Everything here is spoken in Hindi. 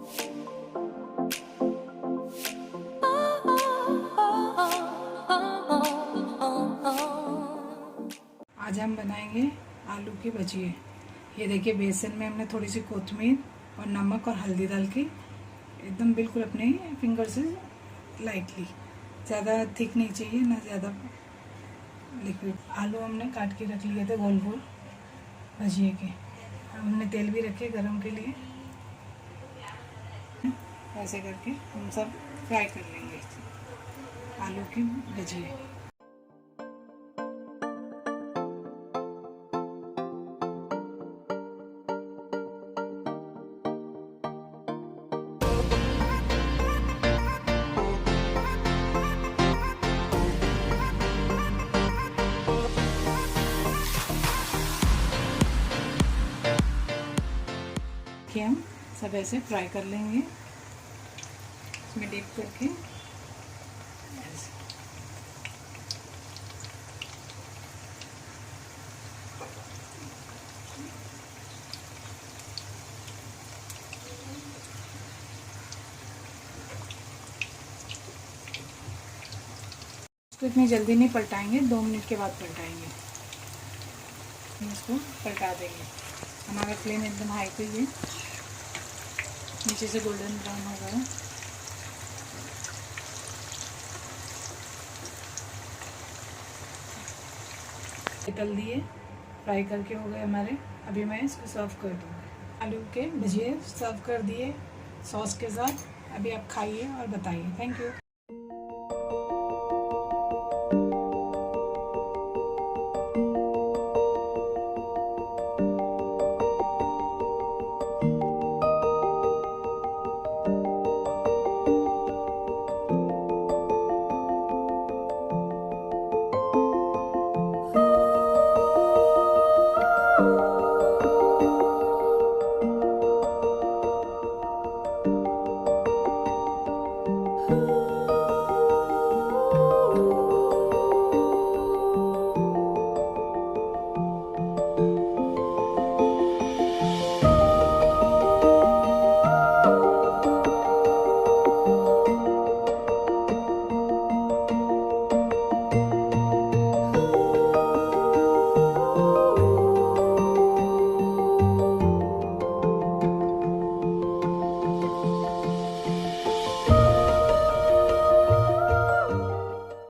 आज हम बनाएंगे आलू की भजिए। ये देखिए, बेसन में हमने थोड़ी सी कोतमीर और नमक और हल्दी डाल के एकदम बिल्कुल अपने फिंगर से लाइटली, ज़्यादा थिक नहीं चाहिए ना ज़्यादा लिक्विड। आलू हमने काट के रख लिए थे गोल गोल भजिए के। अब हमने तेल भी रखे गरम के लिए। ऐसे करके हम सब फ्राई कर लेंगे आलू की भजिए। कि हम सब ऐसे फ्राई कर लेंगे इसमें डीप करके। इसको इतनी जल्दी नहीं पलटाएंगे, 2 मिनट के बाद पलटाएंगे। इसको पलटा देंगे। हमारा फ्लेम एकदम हाई पे ही है, नीचे से गोल्डन ब्राउन हो गया। तल दिए, फ्राई करके हो गए हमारे। अभी मैं इसको सर्व कर दूँगी। आलू के भजिए सर्व कर दिए सॉस के साथ। अभी आप खाइए और बताइए। Thank you.